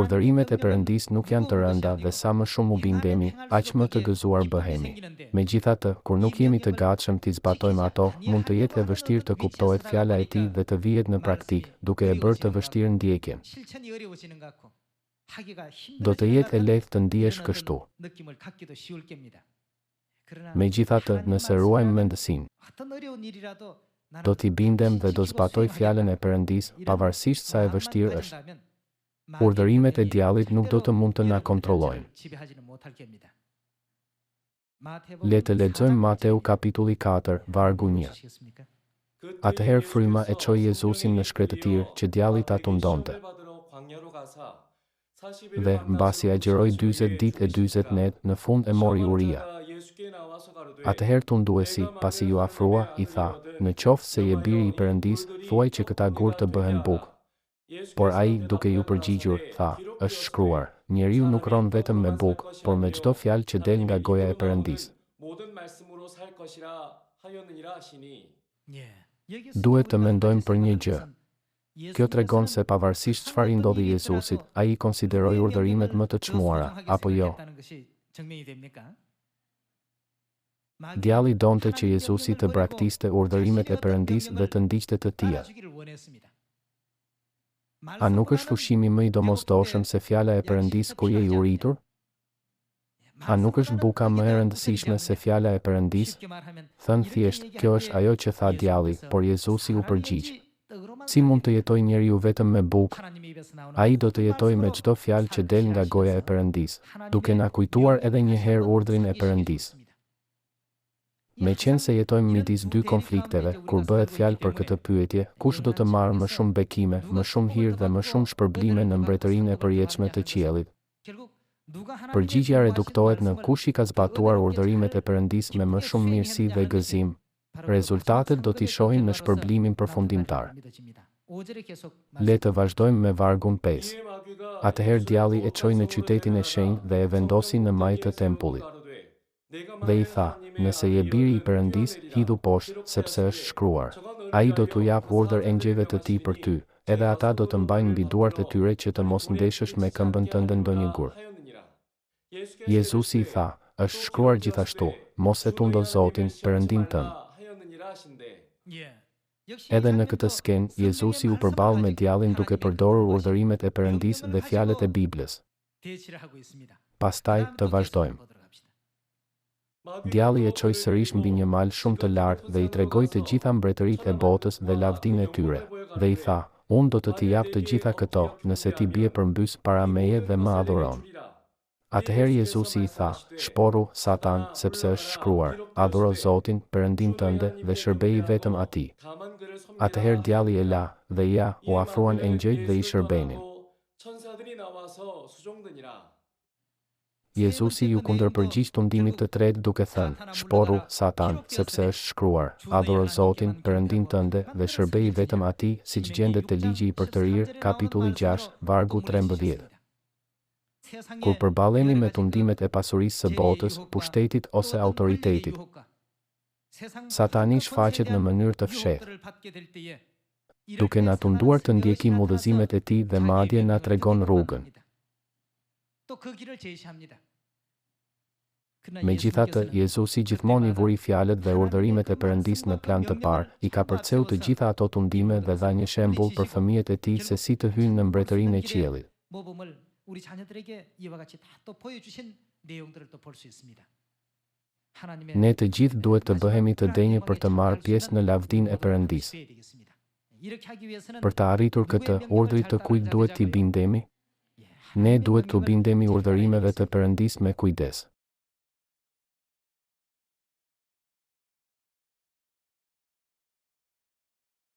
Urdhërimet e Perëndis nuk janë të rënda dhe sa më shumë u bindemi, aq më të gëzuar bëhemi. Megjithatë, kur nuk jemi të gatshëm t'i zbatojmë ato, mund të jetë e vështirë të kuptohet fjala e Tij dhe të vihet në praktik, duke e bërë të vështirë ndjekjen. Do të jetë e lehtë të ndihesh kështu. Megjithatë, nëse ruajmë mendësinë, do t'i bindem dhe do zbatoj fjalën e Perëndis, pavarësisht sa e vështirë është. Urdhërimet e djallit nuk do të mund të na kontrollojnë. Le të lexojmë Mateu kapitulli 4, vargu 1. Atëherë fryma e çoi Jezusin në shkretëtir që djalli ta tundonte. Dhe mbasi agjeroi 40 ditë e 40 net, në fund e mori uria. Atëherë tunduesi, pasi ju afrua, i tha: "Në qoftë se je biri i Perëndis, thuaj që këta gur të bëhen bukë." Por ai, duke ju përgjigjur, tha: "Është shkruar, njeriu nuk ron vetëm me bukë, por me çdo fjalë që del nga goja e Perëndis." Duhet të mendojmë për një gjë. Kjo tregon se pavarësisht çfarë i ndodhi Jezusit, ai i konsideroi urdhërimet më të çmuara, apo jo? Djalli donte që Jezusi të braktiste urdhërimet e Perëndis dhe të ndiqte të tija. A nuk është ushqimi më i domosdoshëm se fjala e Perëndis kur je i uritur? A nuk është buka më e rëndësishme se fjala e Perëndis? Thënë thjesht, kjo është ajo që tha djalli, por Jezusi u përgjigj: "Si mund të jetoj njeriu vetëm me bukë? Ai do të jetojë me çdo fjalë që del nga goja e Perëndis", duke na kujtuar edhe një herë urdhrin e Perëndis. Meqense jetojmë midis dy konflikteve, kur bëhet fjalë për këtë pyetje, kush do të marrë më shumë bekime, më shumë hir dhe më shumë shpërblime në mbretërinë e përjetshme të qiellit? Përgjigjja reduktohet në kush i ka zbatuar urdhërimet e Perëndis me më shumë mirësi dhe gëzim. Rezultatet do t'i shohim në shpërblimin përfundimtar. Le të vazhdojmë me vargun 5. Atëherë djalli e çoi në qytetin e shenjtë dhe e vendosi në majtë të tempullit. Dhe i tha: "Nëse je biri i Perëndis, hidhu poshtë, sepse është shkruar: Ai do t'u jap urdhër engjëjve të tij për ty, edhe ata do të mbajnë mbi duart e tyre që të mos ndeshësh me këmbën tënde ndonjë gur." Jezusi i tha: "Është shkruar gjithashtu: Mos e tundo Zotin, Perëndin tënd." Edhe në këtë skenë, Jezusi u përball me djallin duke përdorur urdhërimet e Perëndis dhe fjalët e Biblës. Pastaj të vazhdojmë. Djalli e çoi sërish mbi një mal shumë të lartë dhe i tregoi të gjitha mbretëritë e botës dhe lavdinë e tyre. Dhe i tha: "Unë do të t'i jap të gjitha këto, nëse ti bie përmbys para meje dhe më adhuron." Atëherë Jezusi i tha: "Shporu, Satan, sepse është shkruar: Adhuro Zotin, Perëndin tënde dhe shërbeji vetëm atij." Atëherë djalli e la, dhe ja, u afruan engjëjt dhe i shërbenin. Jezusi ju kundërpërgjigj tundimit të tretë duke thënë: "Shporu, Satan, sepse është shkruar: Adhuro Zotin, Perëndin tënde dhe shërbeji vetëm atij", siç gjendet te Ligji i Përtërir, kapitulli 6, vargu 13. Kur përballemi me tundimet e pasurisë së botës, pushtetit ose autoritetit, Satani shfaqet në mënyrë të fshehtë, duke na tunduar të ndjekim udhëzimet e tij dhe madje na tregon rrugën. Megjithatë, Jezusi gjithmonë i vuri fjalët dhe urdhërimet e Perëndis në plan të parë, i ka përceu të gjitha ato tundime dhe dha një shembull për fëmijët e tij se si të hyjnë në mbretërinë e qiellit. Ne të gjithë duhet të bëhemi të denjë për të marrë pjesë në lavdinë e Perëndis. Për të arritur këtë, urdhrit të kujt duhet t'i bindemi? Ne duhet t'u bindemi urdhërimeve të Perëndis me kujdes.